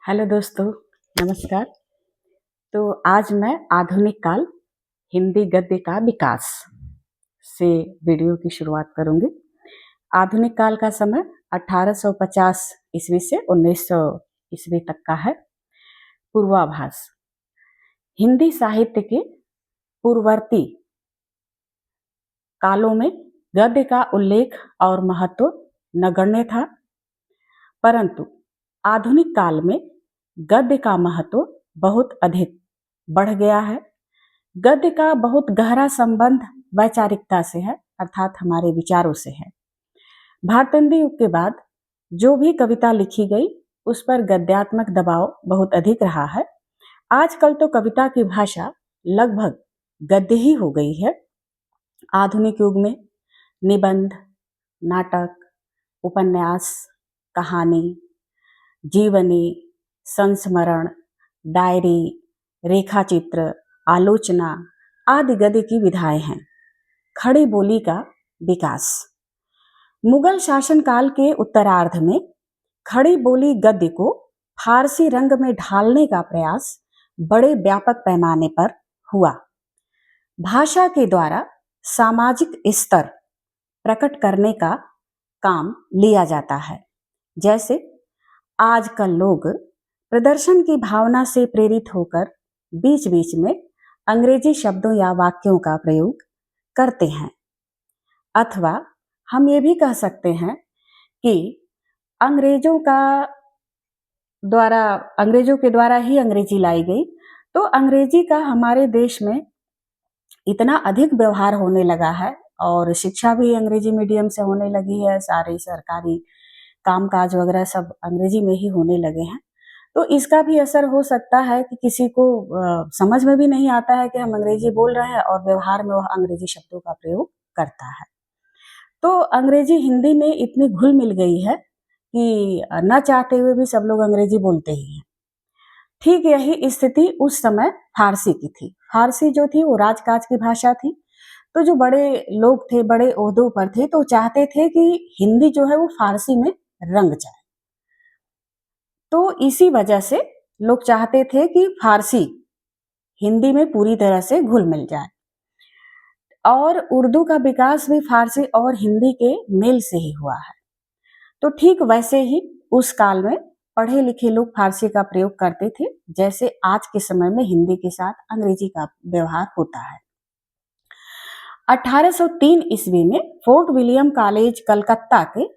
Hello दोस्तों, नमस्कार। तो आज मैं आधुनिक काल हिंदी गद्य का विकास से वीडियो की शुरुआत करूंगी। आधुनिक काल का समय 1850 ईस्वी से 1900 ईस्वी तक का है। पूर्वाभास हिंदी साहित्य के पूर्ववर्ती कालों में गद्य का उल्लेख और महत्व नगण्य था, परंतु आधुनिक काल में गद्य का महत्व बहुत अधिक बढ़ गया है। गद्य का बहुत गहरा संबंध वैचारिकता से है, अर्थात हमारे विचारों से है। भारतेंदु युग के बाद जो भी कविता लिखी गई उस पर गद्यात्मक दबाव बहुत अधिक रहा है। आजकल तो कविता की भाषा लगभग गद्य ही हो गई है। आधुनिक युग में निबंध, नाटक, उपन्यास, कहानी, जीवनी, संस्मरण, डायरी, रेखाचित्र, आलोचना आदि गद्य की विधाएं हैं। खड़ी बोली का विकास मुगल शासनकाल के उत्तरार्ध में खड़ी बोली गद्य को फारसी रंग में ढालने का प्रयास बड़े व्यापक पैमाने पर हुआ। भाषा के द्वारा सामाजिक स्तर प्रकट करने का काम लिया जाता है। जैसे आजकल लोग प्रदर्शन की भावना से प्रेरित होकर बीच बीच में अंग्रेजी शब्दों या वाक्यों का प्रयोग करते हैं, अथवा हम ये भी कह सकते हैं कि अंग्रेजों के द्वारा ही अंग्रेजी लाई गई, तो अंग्रेजी का हमारे देश में इतना अधिक व्यवहार होने लगा है और शिक्षा भी अंग्रेजी मीडियम से होने लगी है। सारे सरकारी कामकाज वगैरह सब अंग्रेजी में ही होने लगे हैं। तो इसका भी असर हो सकता है कि किसी को समझ में भी नहीं आता है कि हम अंग्रेजी बोल रहे हैं और व्यवहार में वह अंग्रेजी शब्दों का प्रयोग करता है। तो अंग्रेजी हिंदी में इतनी घुल मिल गई है कि न चाहते हुए भी सब लोग अंग्रेजी बोलते ही हैं। ठीक यही स्थिति उस समय फारसी की थी। फारसी जो थी वो राजकाज की भाषा थी। तो जो बड़े लोग थे, बड़े ओहदों पर थे, तो चाहते थे कि हिंदी जो है वो फारसी में रंग जाए। तो इसी वजह से लोग चाहते थे कि फारसी हिंदी में पूरी तरह से घुल मिल जाए। और उर्दू का विकास भी फारसी और हिंदी के मेल से ही हुआ है। तो ठीक वैसे ही उस काल में पढ़े लिखे लोग फारसी का प्रयोग करते थे, जैसे आज के समय में हिंदी के साथ अंग्रेजी का व्यवहार होता है। 1803 ईस्वी में फोर्ट विलियम कॉलेज कलकत्ता के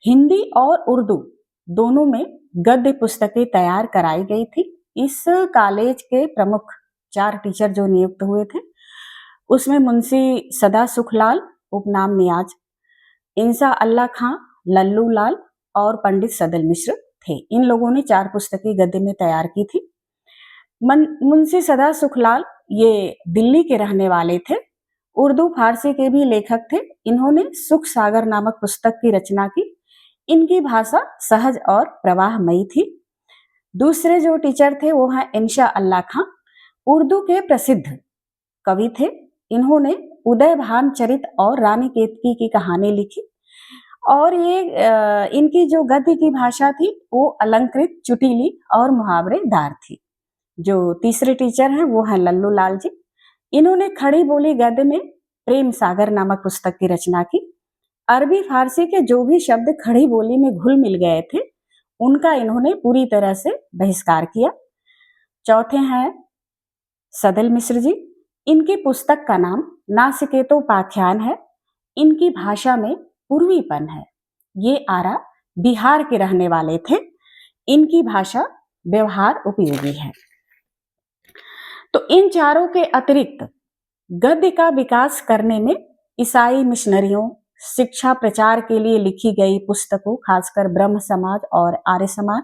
हिंदी और उर्दू दोनों में गद्य पुस्तकें तैयार कराई गई थी। इस कॉलेज के प्रमुख 4 टीचर जो नियुक्त हुए थे, उसमें मुंशी सदा सुखलाल उपनाम नियाज, इंसा अल्लाह खां, लल्लू लाल और पंडित सदल मिश्र थे। इन लोगों ने 4 पुस्तकें गद्य में तैयार की थी। मुंशी सदा सुखलाल ये दिल्ली के रहने वाले थे। उर्दू फारसी के भी लेखक थे। इन्होंने सुख सागर नामक पुस्तक की रचना की। इनकी भाषा सहज और प्रवाहमयी थी। दूसरे जो टीचर थे वो हैं इंशा अल्लाह खां, उर्दू के प्रसिद्ध कवि थे। इन्होंने उदय भान चरित और रानी केतकी की कहानी लिखी और ये इनकी जो गद्य की भाषा थी वो अलंकृत, चुटीली और मुहावरेदार थी। जो तीसरे टीचर हैं वो हैं लल्लू लाल जी। इन्होंने खड़ी बोली गद्य में प्रेम सागर नामक पुस्तक की रचना की। अरबी फारसी के जो भी शब्द खड़ी बोली में घुल मिल गए थे उनका इन्होंने पूरी तरह से बहिष्कार किया। चौथे हैं सदल मिश्र जी। इनकी पुस्तक का नाम नासिकेतोपाख्यान है। इनकी भाषा में पूर्वीपन है। ये आरा बिहार के रहने वाले थे। इनकी भाषा व्यवहार उपयोगी है। तो इन चारों के अतिरिक्त गद्य का विकास करने में ईसाई मिशनरियों, शिक्षा प्रचार के लिए लिखी गई पुस्तकों, खासकर ब्रह्म समाज और आर्य समाज,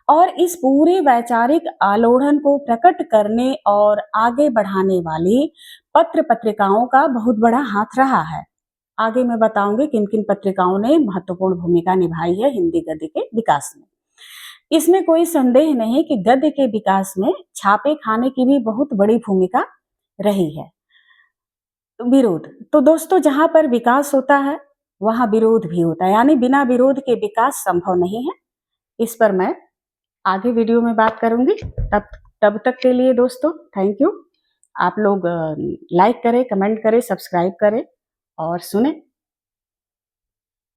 और इस पूरे वैचारिक आलोड़न को प्रकट करने और आगे बढ़ाने वाली पत्र पत्रिकाओं का बहुत बड़ा हाथ रहा है। आगे मैं बताऊंगी किन किन पत्रिकाओं ने महत्वपूर्ण भूमिका निभाई है हिंदी गद्य के विकास में। इसमें कोई संदेह नहीं कि गद्य के विकास में छापे खाने की भी बहुत बड़ी भूमिका रही है। विरोध, तो दोस्तों जहां पर विकास होता है वहां विरोध भी होता है, यानी बिना विरोध के विकास संभव नहीं है। इस पर मैं आगे वीडियो में बात करूंगी। तब तब तक के लिए दोस्तों थैंक यू। आप लोग लाइक करें, कमेंट करें, सब्सक्राइब करें और सुने।